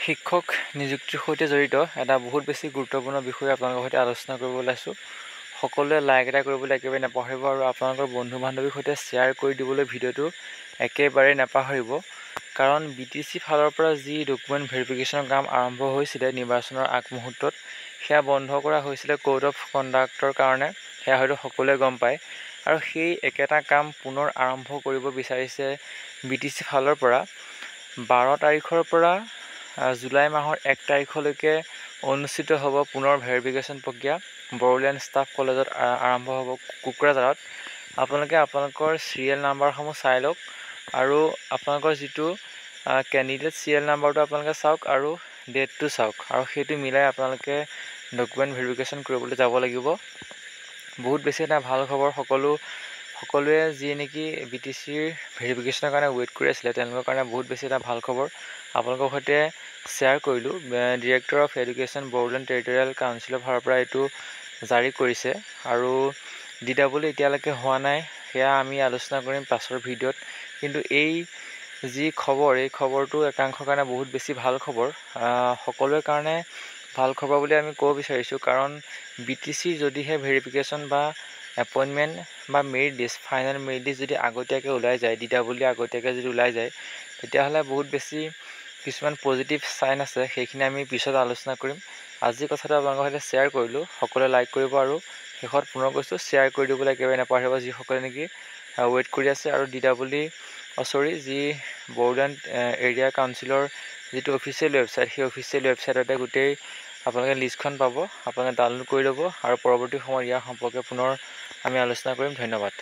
শিক্ষক নিযুক্তিৰ সৈতে জড়িত এটা বহুত বেছি গুৰুত্বপূৰ্ণ বিষয় আপোনালোকৰ সৈতে আলোচনা কৰিব ওলাইছোঁ। সকলোৱে লাইক এটা কৰিবলৈ একেবাৰে নাপাহৰিব আৰু আপোনালোকৰ বন্ধু বান্ধৱীৰ সৈতে শ্বেয়াৰ কৰি দিবলৈ ভিডিঅ'টো একেবাৰে নাপাহৰিব। কাৰণ BTC ফালৰ পৰা যি ডকুমেণ্ট ভেৰিফিকেশ্যনৰ কাম আৰম্ভ হৈছিলে নিৰ্বাচনৰ আগমুহূৰ্তত, সেয়া বন্ধ কৰা হৈছিলে কোড অফ কণ্ডাক্টৰ কাৰণে, সেয়া হয়তো সকলোৱে গম পায়। আৰু সেই একেটা কাম পুনৰ আৰম্ভ কৰিব বিচাৰিছে BTC ফালৰ পৰা। 12 তাৰিখৰ পৰা জুলাই মাহৰ 1 তাৰিখলৈকে অনুষ্ঠিত হ'ব পুনৰ ভেৰিফিকেশ্যন প্ৰক্ৰিয়া। বড়োলেণ্ড ষ্টাফ কলেজত আৰম্ভ হ'ব কোকৰাঝাৰত। আপোনালোকে আপোনালোকৰ চিৰিয়েল নাম্বাৰসমূহ চাই লওক আৰু আপোনালোকৰ যিটো কেণ্ডিডেট চিৰিয়েল নাম্বাৰটো আপোনালোকে চাওক আৰু ডেটটো চাওক, আৰু সেইটো মিলাই আপোনালোকে ডকুমেণ্ট ভেৰিফিকেশ্যন কৰিবলৈ যাব লাগিব। বহুত বেছি এটা ভাল খবৰ। সকলোৱে যি নেকি BTCৰ ভেৰিফিকেশ্যনৰ কাৰণে ৱেইট কৰি আছিলে, তেওঁলোকৰ কাৰণে বহুত বেছি এটা ভাল খবৰ আপোনালোকৰ সৈতে শ্বেয়াৰ কৰিলোঁ। Director of education Bodoland territorial কাউন্সিলৰ ফালৰ পৰা এইটো জাৰি কৰিছে আৰু DW এতিয়ালৈকে হোৱা নাই, সেয়া আমি আলোচনা কৰিম পাছৰ ভিডিঅ'ত। কিন্তু এই যি খবৰ, এই খবৰটো একাংশৰ কাৰণে বহুত বেছি ভাল খবৰ, সকলোৰে কাৰণে ভাল খবৰ বুলি আমি ক'ব বিচাৰিছোঁ। কাৰণ BTC যদিহে ভেৰিফিকেশ্যন বা এপইণ্টমেণ্ট বা merit list, final merit list যদি আগতীয়াকৈ ওলাই যায়, DW আগতীয়াকৈ যদি ওলাই যায়, তেতিয়াহ'লে বহুত বেছি কিছুমান পজিটিভ চাইন আছে, সেইখিনি আমি পিছত আলোচনা কৰিম। আজি কথাটো আপোনালোকৰ সৈতে শ্বেয়াৰ কৰিলোঁ। সকলোৱে লাইক কৰিব আৰু শেষত পুনৰ কৈছোঁ শ্বেয়াৰ কৰি দিবলৈ একেবাৰে নাপাহৰিব, যিসকলে নেকি ৱেইট কৰি আছে। আৰু যি বড়োলেণ্ড এৰিয়া কাউন্সিলৰ যিটো অফিচিয়েল ৱেবছাইট, সেই অফিচিয়েল ৱেবছাইটতে গোটেই আপোনালোকে লিষ্টখন পাব। আপোনালোকে ডাউনলোড কৰি ল'ব আৰু পৰৱৰ্তী সময়ত ইয়াৰ সম্পৰ্কে পুনৰ আমি আলোচনা কৰিম। ধন্যবাদ।